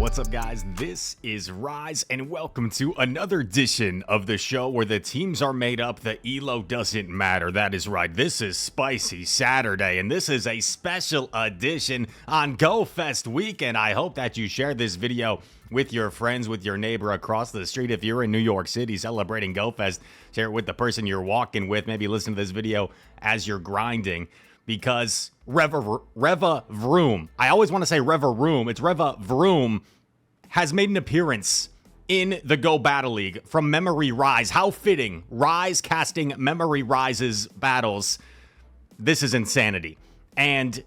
What's up, guys? This is Rise, and welcome to another edition of the show where the teams are made up, the elo doesn't matter. That is right. This is Spicy Saturday, and this is a special edition on Go Fest weekend. I hope that you share this video with your friends, with your neighbor across the street. If you're in New York City celebrating Go Fest, share it with the person you're walking with. Maybe listen to this video as you're grinding. Because Revavroom, I always want to say Revavroom, it's Revavroom, has made an appearance in the Go Battle League from MemoryRise. How fitting. Rise casting MemoryRise's battles. This is insanity. And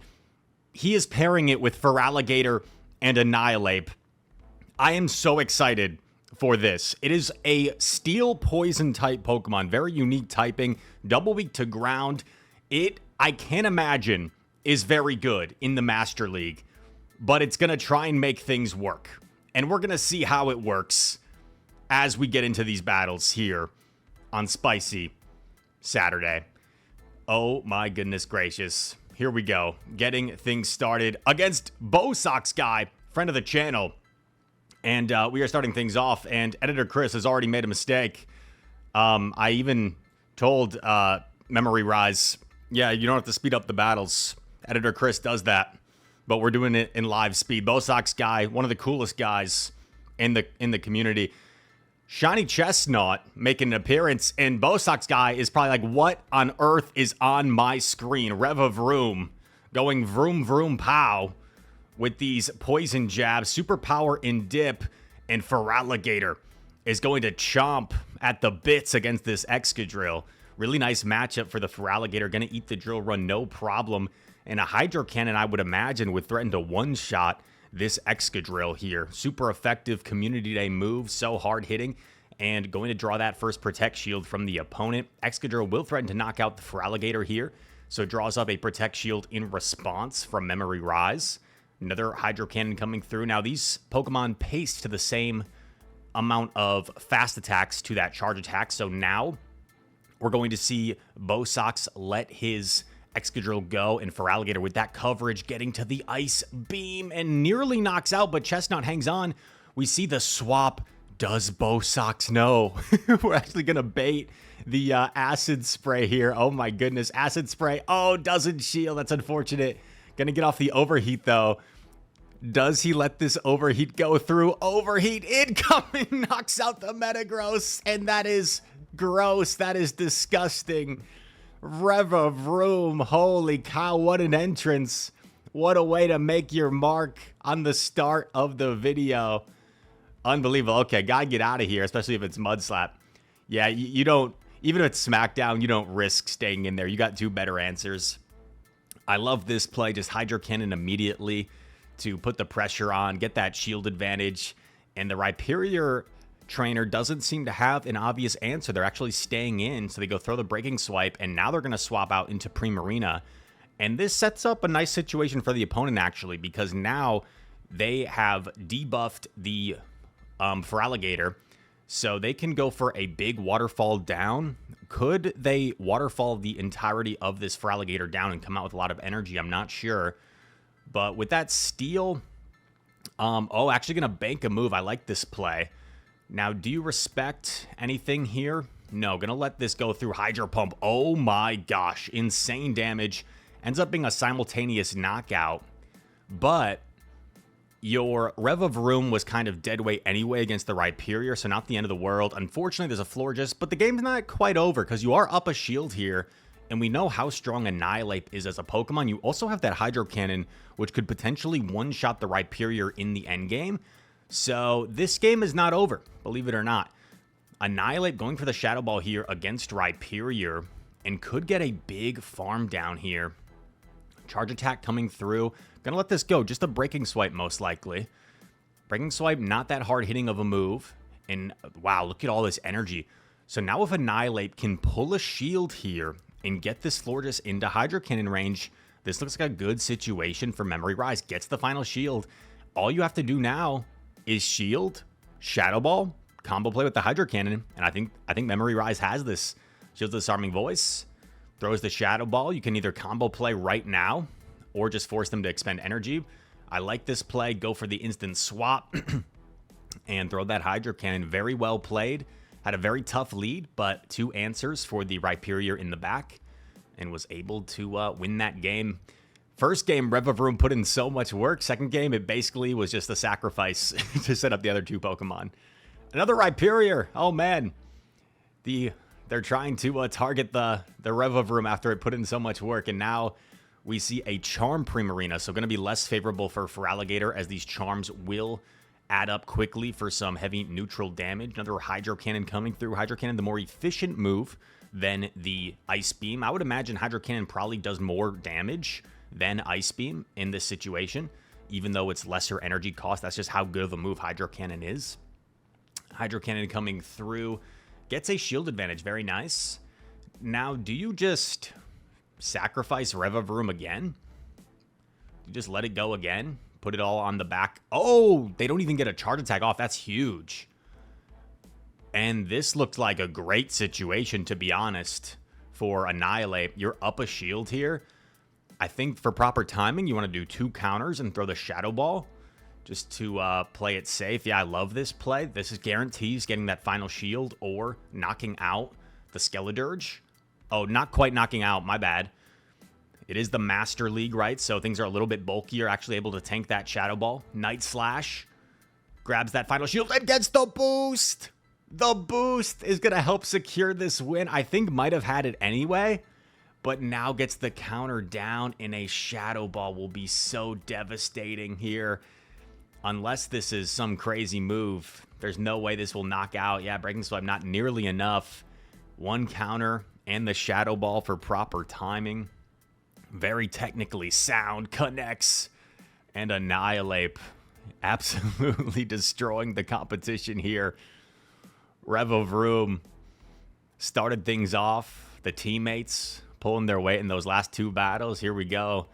he is pairing it with Feraligatr and Annihilape. I am so excited for this. It is a steel poison type Pokemon. Very unique typing. Double weak to ground. I can't imagine is very good in the Master League, but it's going to try and make things work. And we're going to see how it works as we get into these battles here on Spicy Saturday. Oh my goodness gracious. Here we go. Getting things started against Bosox guy, friend of the channel. And we are starting things off, and Editor Chris has already made a mistake. I even told MemoryRise, yeah, you don't have to speed up the battles. Editor Chris does that, but we're doing it in live speed. Bosox guy, one of the coolest guys in the community. Shiny Chestnut making an appearance, and Bosox guy is probably like, what on earth is on my screen? Revavroom going vroom vroom pow with these poison jabs, superpower in dip, and Feraligatr is going to chomp at the bits against this Excadrill. Really nice matchup for the Feraligatr. Going to eat the drill run, no problem. And a Hydro Cannon, I would imagine, would threaten to one-shot this Excadrill here. Super effective Community Day move, so hard-hitting. And going to draw that first Protect Shield from the opponent. Excadrill will threaten to knock out the Feraligatr here. So it draws up a Protect Shield in response from MemoryRise. Another Hydro Cannon coming through. Now, these Pokemon paste to the same amount of fast attacks to that charge attack. So now we're going to see Bosox let his Excadrill go, and Feraligatr with that coverage getting to the Ice Beam and nearly knocks out, but Chestnut hangs on. We see the swap. Does Bosox know? We're actually going to bait the Acid Spray here. Oh my goodness. Acid Spray. Oh, doesn't shield. That's unfortunate. Going to get off the Overheat though. Does he let this Overheat go through? Overheat incoming. Knocks out the Metagross, and that is gross. That is disgusting. Revavroom. Holy cow, what an entrance. What a way to make your mark on the start of the video. Unbelievable. Okay, gotta get out of here, especially if it's Mud Slap. Yeah, you don't, even if it's Smackdown, you don't risk staying in there. You got two better answers. I love this play. Just Hydro Cannon immediately to put the pressure on, get that shield advantage. And the Rip Perior trainer doesn't seem to have an obvious answer. They're actually staying in, so they go throw the Breaking Swipe, and now they're going to swap out into Primarina. And this sets up a nice situation for the opponent, actually, because now they have debuffed the Feraligatr, so they can go for a big waterfall down. Could they waterfall the entirety of this Feraligatr down and come out with a lot of energy? I'm not sure. But with that steal, actually going to bank a move. I like this play. Now, do you respect anything here? No, going to let this go through Hydro Pump. Oh my gosh, insane damage. Ends up being a simultaneous knockout. But your Revavroom was kind of dead weight anyway against the Rip Perior, so not the end of the world. Unfortunately, there's a Florges, but the game's not quite over because you are up a shield here, and we know how strong Annihilape is as a Pokemon. You also have that Hydro Cannon, which could potentially one-shot the Rip Perior in the endgame. So this game is not over, believe it or not. Annihilape going for the Shadow Ball here against Rip Perior, and could get a big farm down here. Charge attack coming through. Gonna let this go. Just a Breaking Swipe, most likely. Breaking Swipe, not that hard hitting of a move. And wow, look at all this energy. So now if Annihilape can pull a shield here and get this Florges into Hydro Cannon range, this looks like a good situation for MemoryRise. Gets the final shield. All you have to do now is shield, Shadow Ball, combo play with the Hydro Cannon, and I think MemoryRise has this. Shields the Disarming Voice, throws the Shadow Ball. You can either combo play right now or just force them to expend energy. I like this play. Go for the instant swap and throw that Hydro Cannon. Very well played. Had a very tough lead, but 2 answers for the Rip Perior in the back and was able to win that game. First game, Revavroom put in so much work. Second game, it basically was just a sacrifice to set up the other 2 Pokemon. Another Rip Perior. Oh, man. They're trying to target the Revavroom after it put in so much work, and now we see a Charm Primarina, so going to be less favorable for Feraligatr, as these Charms will add up quickly for some heavy neutral damage. Another Hydro Cannon coming through. Hydro Cannon, the more efficient move than the Ice Beam. I would imagine Hydro Cannon probably does more damage than Ice Beam in this situation, even though it's lesser energy cost. That's just how good of a move Hydro Cannon is. Hydro Cannon coming through. Gets a shield advantage. Very nice. Now, do you just sacrifice Revavroom again? You just let it go again? Put it all on the back. Oh, they don't even get a charge attack off. That's huge. And this looked like a great situation, to be honest, for Annihilate. You're up a shield here. I think for proper timing, you want to do 2 counters and throw the Shadow Ball just to play it safe. Yeah, I love this play. This is guarantees getting that final shield or knocking out the Skeledirge. Oh, not quite knocking out. My bad. It is the Master League, right? So things are a little bit bulkier. Actually able to tank that Shadow Ball. Night Slash grabs that final shield and gets the boost. The boost is going to help secure this win. I think might have had it anyway, but now gets the counter down, and a Shadow Ball will be so devastating here. Unless this is some crazy move, there's no way this will knock out. Yeah, Breaking Swipe not nearly enough. 1 counter and the Shadow Ball for proper timing. Very technically sound. Connects and Annihilate. Absolutely destroying the competition here. Revavroom started things off. The teammates pulling their weight in those last 2 battles. Here we go.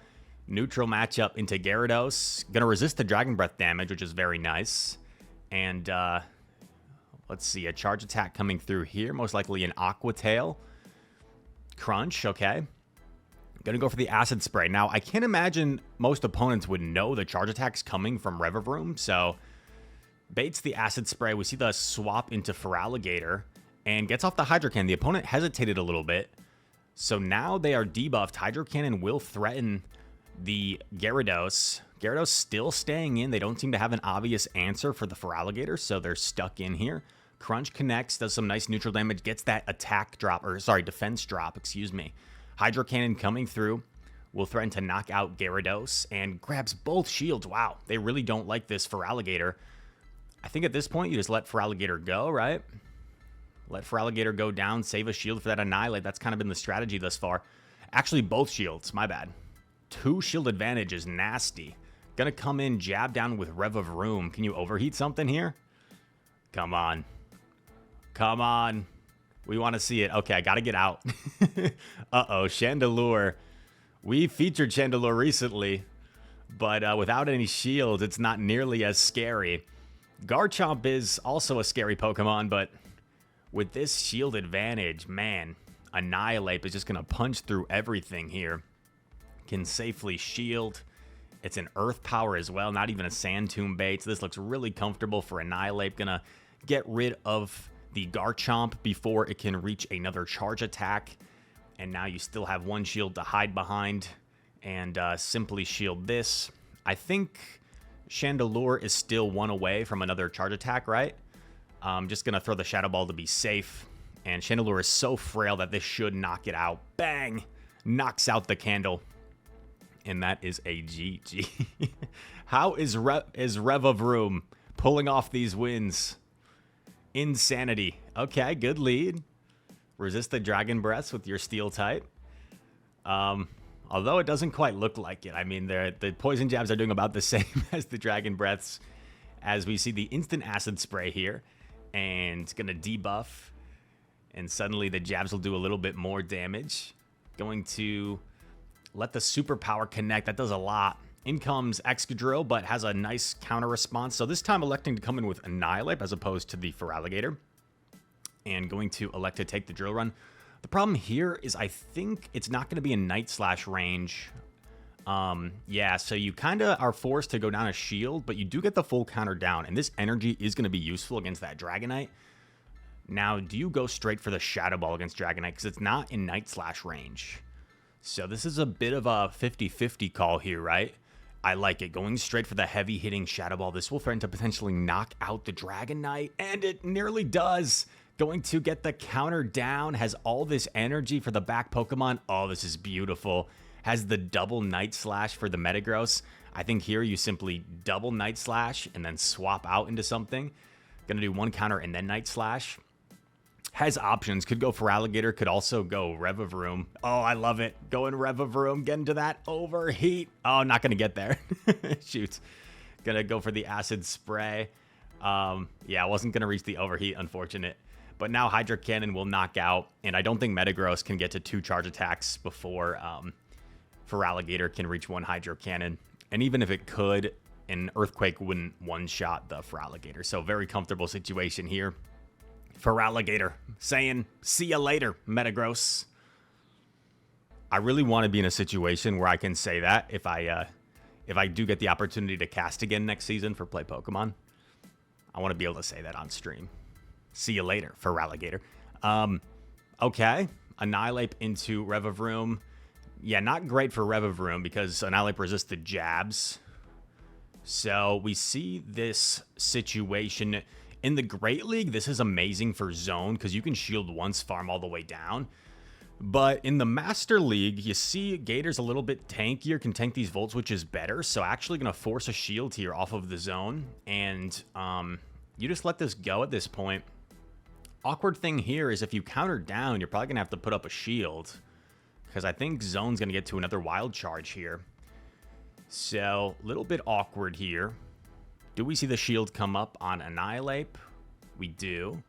Neutral matchup into Gyarados. Gonna resist the Dragon Breath damage, which is very nice. And let's see, a charge attack coming through here. Most likely an Aqua Tail. Crunch, okay. Gonna go for the Acid Spray. Now, I can't imagine most opponents would know the charge attack's coming from Revavroom, so baits the Acid Spray. We see the swap into Feraligatr and gets off the Hydro Cannon. The opponent hesitated a little bit, so now they are debuffed. Hydro Cannon will threaten the Gyarados. Gyarados still staying in. They don't seem to have an obvious answer for the Feraligatr, so they're stuck in here. Crunch connects, does some nice neutral damage, gets that attack drop, or sorry, defense drop, excuse me. Hydro Cannon coming through will threaten to knock out Gyarados and grabs both shields. Wow, they really don't like this Feraligatr. I think at this point, you just let Feraligatr go, right? Let Feraligatr go down, save a shield for that Annihilate. That's kind of been the strategy thus far. Actually, both shields, my bad. 2 shield advantage is nasty. Gonna come in, jab down with Revavroom. Can you overheat something here? Come on. Come on. We want to see it. Okay, I gotta get out. Uh-oh, Chandelure. We featured Chandelure recently, but without any shields, it's not nearly as scary. Garchomp is also a scary Pokemon, but with this shield advantage, man, Annihilate is just gonna punch through everything here. Can safely shield. It's an Earth Power as well, not even a Sand Tomb bait. So this looks really comfortable for Annihilate. Gonna get rid of the Garchomp before it can reach another charge attack. And now you still have 1 shield to hide behind and simply shield this. I think Chandelure is still 1 away from another charge attack, right? I'm just gonna throw the Shadow Ball to be safe. And Chandelure is so frail that this should knock it out. Bang! Knocks out the candle. And that is a GG. How is Revavroom pulling off these wins? Insanity. Okay, good lead. Resist the Dragon Breaths with your Steel type. Although it doesn't quite look like it. I mean, the Poison Jabs are doing about the same as the Dragon Breaths, as we see the instant Acid Spray here. And it's going to debuff. And suddenly the jabs will do a little bit more damage. Going to let the Superpower connect. That does a lot. In comes Excadrill, but has a nice counter response. So this time electing to come in with Annihilate as opposed to the Feraligatr. And going to elect to take the Drill Run. The problem here is I think it's not going to be a Night Slash range. Yeah, so you kind of are forced to go down a shield, but you do get the full counter down, and this energy is going to be useful against that Dragonite. Now, do you go straight for the Shadow Ball against Dragonite? Because it's not in Night Slash range. So this is a bit of a 50-50 call here, right? I like it. Going straight for the heavy-hitting Shadow Ball. This will threaten to potentially knock out the Dragonite, and it nearly does. Going to get the counter down. Has all this energy for the back Pokemon. Oh, this is beautiful. Has the double Night Slash for the Metagross. I think here you simply double Night Slash and then swap out into something. Gonna do one counter and then Night Slash. Has options. Could go for Alligator. Could also go Revavroom. Oh, I love it. Going Revavroom. Get into that overheat. Oh, not going to get there. Shoot. Gonna go for the Acid Spray. Yeah, I wasn't going to reach the overheat. Unfortunate. But now Hydro Cannon will knock out. And I don't think Metagross can get to 2 charge attacks before Feraligatr can reach 1 Hydro Cannon. And even if it could, an Earthquake wouldn't one-shot the Feraligatr. So very comfortable situation here. Feraligatr saying, see ya later, Metagross. I really want to be in a situation where I can say that if I do get the opportunity to cast again next season for Play Pokemon. I want to be able to say that on stream. See you later, Feraligatr. Okay. Annihilate into Revavroom. Yeah, not great for Revavroom because Annihilate resists the jabs. So we see this situation. In the Great League, this is amazing for Zone because you can shield once, farm all the way down. But in the Master League, you see Gator's a little bit tankier, can tank these Volts, which is better. So actually going to force a shield here off of the Zone. And you just let this go at this point. Awkward thing here is if you counter down, you're probably going to have to put up a shield. Because I think Zone's going to get to another Wild Charge here. So, a little bit awkward here. Do we see the shield come up on Annihilate? We do.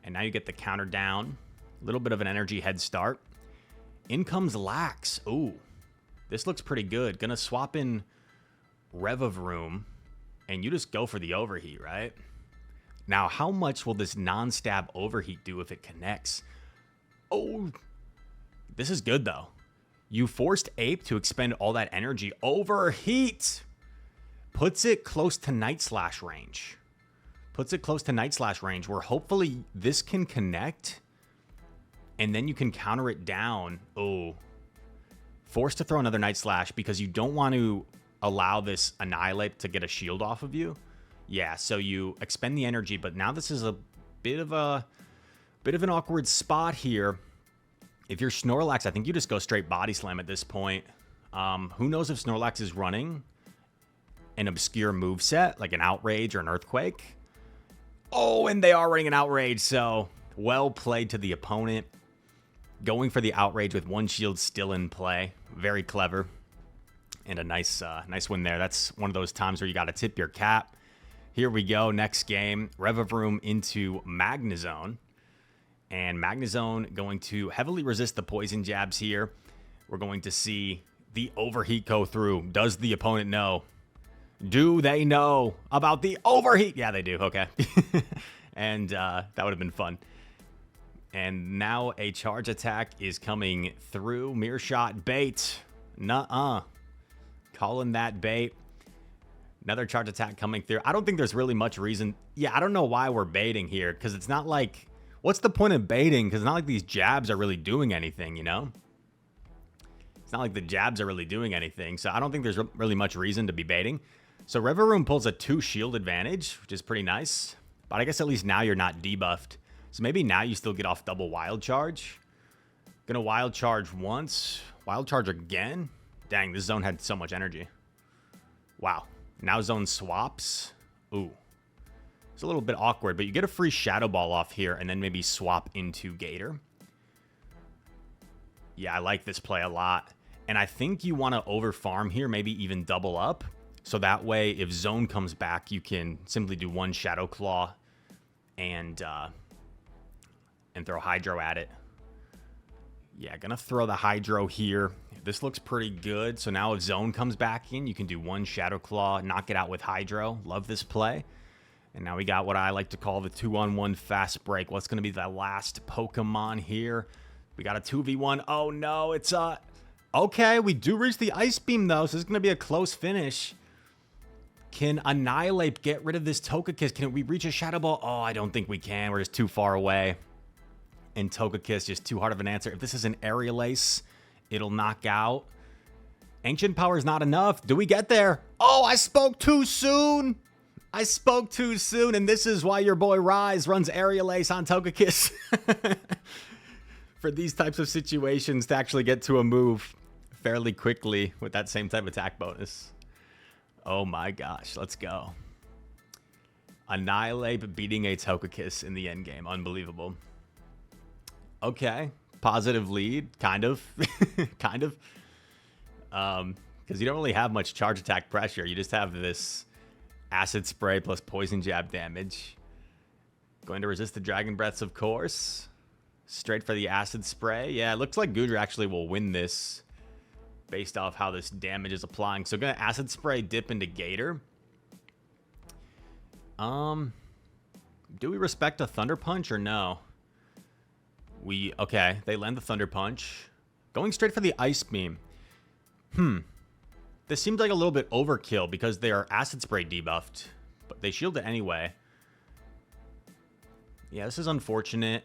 And now you get the counter down. A little bit of an energy head start. In comes Lax. Ooh. This looks pretty good. Gonna swap in Revavroom. And you just go for the overheat, right? Now, how much will this non-stab overheat do if it connects? Oh. This is good, though. You forced Ape to expend all that energy. Overheat! Puts it close to Night Slash range. Puts it close to Night Slash range where hopefully this can connect and then you can counter it down. Oh. Forced to throw another Night Slash because you don't want to allow this Annihilate to get a shield off of you. Yeah, so you expend the energy, but now this is a bit of an awkward spot here. If you're Snorlax, I think you just go straight Body Slam at this point. Who knows if Snorlax is running an obscure moveset, like an Outrage or an Earthquake. Oh, and they are running an Outrage, so well played to the opponent. Going for the Outrage with 1 shield still in play. Very clever. And a nice win there. That's one of those times where you got to tip your cap. Here we go, next game. Revavroom into Magnezone. And Magnezone going to heavily resist the poison jabs here. We're going to see the overheat go through. Does the opponent know? Do they know about the overheat? Yeah, they do. Okay. And that would have been fun. And now a charge attack is coming through. Mirror Shot bait. Nuh-uh. Calling that bait. Another charge attack coming through. I don't think there's really much reason. Yeah, I don't know why we're baiting here. Because it's not like... What's the point of baiting? Because it's not like these jabs are really doing anything, you know? It's not like the jabs are really doing anything. So I don't think there's really much reason to be baiting. So Revavroom pulls a 2 shield advantage, which is pretty nice. But I guess at least now you're not debuffed. So maybe now you still get off double Wild Charge. Gonna Wild Charge once. Wild Charge again. Dang, this Zone had so much energy. Wow. Now Zone swaps. Ooh. It's a little bit awkward, but you get a free Shadow Ball off here and then maybe swap into Gator. Yeah, I like this play a lot. And I think you want to overfarm here, maybe even double up. So that way, if Zone comes back, you can simply do 1 Shadow Claw and throw Hydro at it. Yeah, gonna throw the Hydro here. This looks pretty good. So now if Zone comes back in, you can do 1 Shadow Claw, knock it out with Hydro. Love this play. And now we got what I like to call the 2-on-1 fast break. What's gonna be the last Pokemon here? We got a 2v1. Oh no, it's Okay, we do reach the Ice Beam, though, so this is going to be a close finish. Can Annihilate get rid of this Togekiss? Can we reach a Shadow Ball? Oh, I don't think we can. We're just too far away. And Togekiss just too hard of an answer. If this is an Aerial Ace, it'll knock out. Ancient Power is not enough. Do we get there? Oh, I spoke too soon. I spoke too soon, and this is why your boy Rise runs Aerial Ace on Togekiss. For these types of situations to actually get to a move fairly quickly with that same type of attack bonus. Oh my gosh, let's go. Annihilate beating a Togekiss in the end game. Unbelievable. Okay, positive lead, kind of. Kind of. Because you don't really have much charge attack pressure. You just have this Acid Spray plus Poison Jab damage. Going to resist the Dragon Breaths, of course. Straight for the Acid Spray. Yeah, it looks like Goodra actually will win this based off how this damage is applying. So going to Acid Spray, dip into Gator. Do we respect a Thunder Punch or no? Okay, they land the Thunder Punch. Going straight for the Ice Beam. This seems like a little bit overkill because they are Acid Spray debuffed, but they shield it anyway. Yeah, this is unfortunate.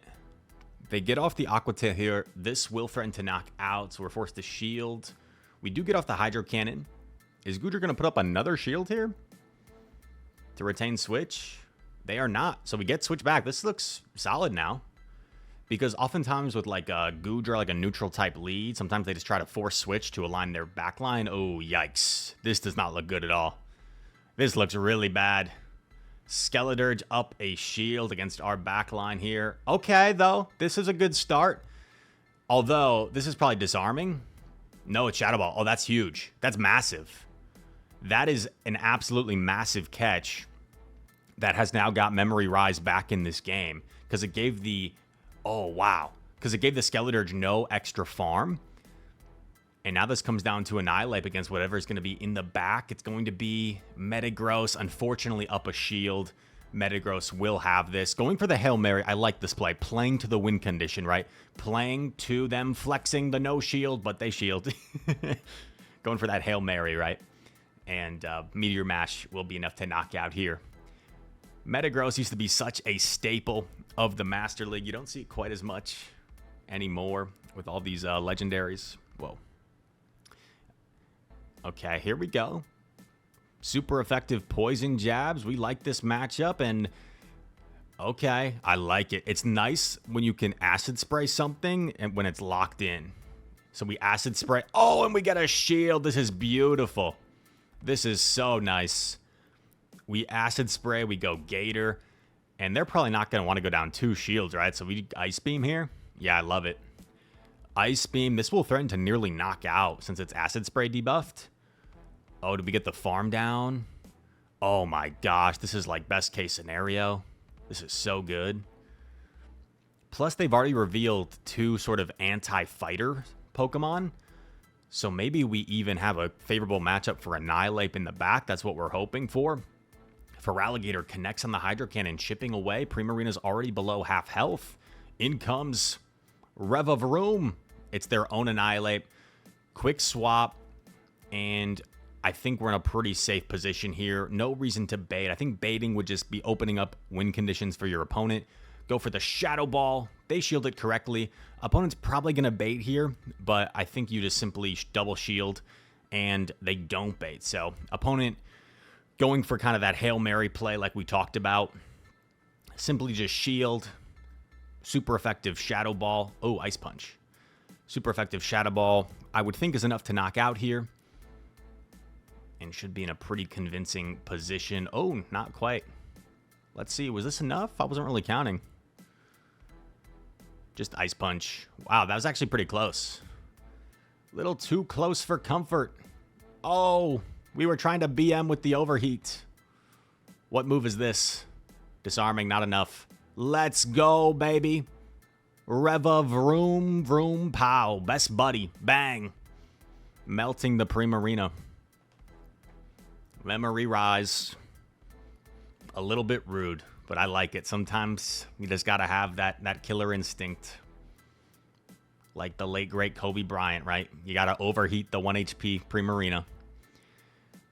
They get off the Aqua Tail here. This will threaten to knock out, so we're forced to shield. We do get off the Hydro Cannon. Is Goodra going to put up another shield here to retain switch? They are not, so we get switch back. This looks solid now. Because oftentimes with like a Goodra, like a neutral type lead, sometimes they just try to force switch to align their backline. Oh, yikes. This does not look good at all. This looks really bad. Skeledirge up a shield against our backline here. Okay, though. This is a good start. Although, this is probably disarming. No, it's Shadow Ball. Oh, that's huge. That's massive. That is an absolutely massive catch that has now got MemoryRise back in this game. Because it gave the... Oh, wow. Because it gave the Skeledirge no extra farm. And now this comes down to Annihilate against whatever is going to be in the back. It's going to be Metagross. Unfortunately, up a shield. Metagross will have this. Going for the Hail Mary. I like this play. Playing to the win condition, right? Playing to them flexing the no shield, but they shield. Going for that Hail Mary, right? And Meteor Mash will be enough to knock out here. Metagross used to be such a staple of the Master League. You don't see it quite as much anymore with all these legendaries. Whoa. Okay, here we go. Super effective poison jabs. We like this matchup, and okay, I like it. It's nice when you can acid spray something and when it's locked in. So we acid spray. Oh, and we get a shield. This is beautiful. This is so nice. We acid spray, we go Gator, and they're probably not going to want to go down 2 shields, right? So we Ice Beam here. Yeah, I love it. Ice Beam. This will threaten to nearly knock out since it's Acid Spray debuffed. Oh, did we get the farm down? Oh my gosh, this is like best case scenario. This is so good. Plus, they've already revealed 2 sort of anti-fighter Pokemon. So maybe we even have a favorable matchup for Annihilate in the back. That's what we're hoping for. Feraligatr connects on the Hydro Cannon, chipping away. Primarina's already below half health. In comes Revavroom. It's their own Annihilate. Quick swap. And I think we're in a pretty safe position here. No reason to bait. I think baiting would just be opening up win conditions for your opponent. Go for the Shadow Ball. They shield it correctly. Opponent's probably going to bait here, but I think you just simply double shield and they don't bait. So opponent going for kind of that Hail Mary play like we talked about. Simply just shield. Super effective Shadow Ball. Oh, Ice Punch. Super effective Shadow Ball. I would think is enough to knock out here. And should be in a pretty convincing position. Oh, not quite. Let's see. Was this enough? I wasn't really counting. Just Ice Punch. Wow, that was actually pretty close. Little too close for comfort. Oh, we were trying to BM with the overheat. What move is this? Disarming, not enough. Let's go, baby. Revavroom, vroom, pow. Best buddy. Bang. Melting the Primarina. MemoryRise. A little bit rude, but I like it. Sometimes you just gotta have that killer instinct. like the late, great Kobe Bryant, right? You got to overheat the 1 HP Primarina.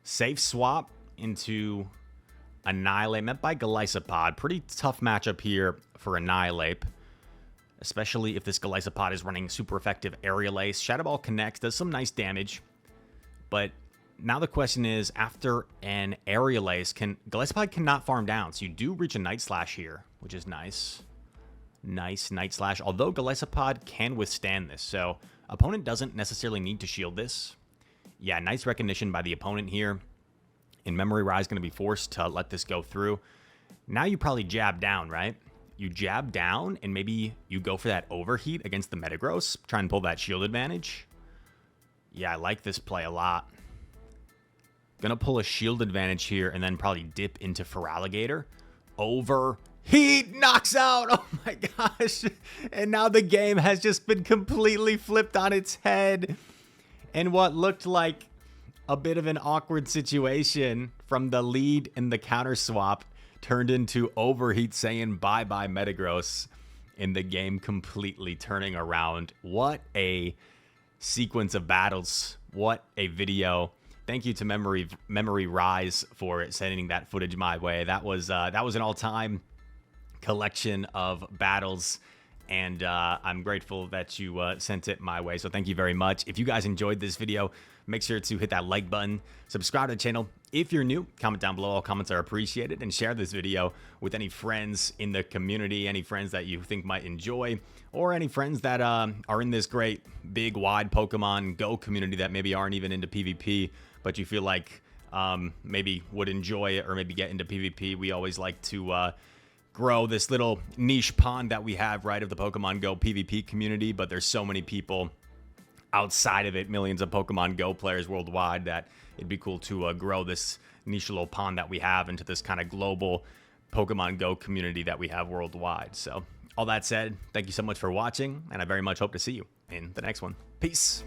Safe swap into Annihilate, met by Golisopod. Pretty tough matchup here for Annihilate, especially if this Golisopod is running super effective Aerial Ace. Shadow Ball connects, does some nice damage, but now the question is, after an Aerial Ace, Golisopod cannot farm down, so you do reach a Night Slash here, which is nice. Nice Night Slash, although Golisopod can withstand this, so opponent doesn't necessarily need to shield this. Yeah, nice recognition by the opponent here. And MemoryRise is going to be forced to let this go through. Now you probably jab down, right? You jab down, and maybe you go for that overheat against the Metagross. Try and pull that shield advantage. Yeah, I like this play a lot. Gonna pull a shield advantage here, and then probably dip into Feraligatr. Overheat knocks out. Oh my gosh. And now the game has just been completely flipped on its head. And what looked like a bit of an awkward situation from the lead and the counter swap turned into overheat saying bye-bye Metagross, in the game completely turning around. What a sequence of battles. What a video. Thank you to MemoryRise for sending that footage my way. That was an all-time collection of battles, and I'm grateful that you sent it my way, so thank you very much. If you guys enjoyed this video, make sure to hit that like button, subscribe to the channel. If you're new, comment down below. All comments are appreciated, and share this video with any friends in the community, any friends that you think might enjoy, or any friends that are in this great, big, wide Pokemon Go community that maybe aren't even into PvP, but you feel like maybe would enjoy it or maybe get into PvP. We always like to grow this little niche pond that we have, right, of the Pokemon Go PvP community, but there's so many people outside of it, millions of Pokemon Go players worldwide, that it'd be cool to grow this niche little pond that we have into this kind of global Pokemon Go community that we have worldwide. So all that said, thank you so much for watching, and I very much hope to see you in the next one. Peace.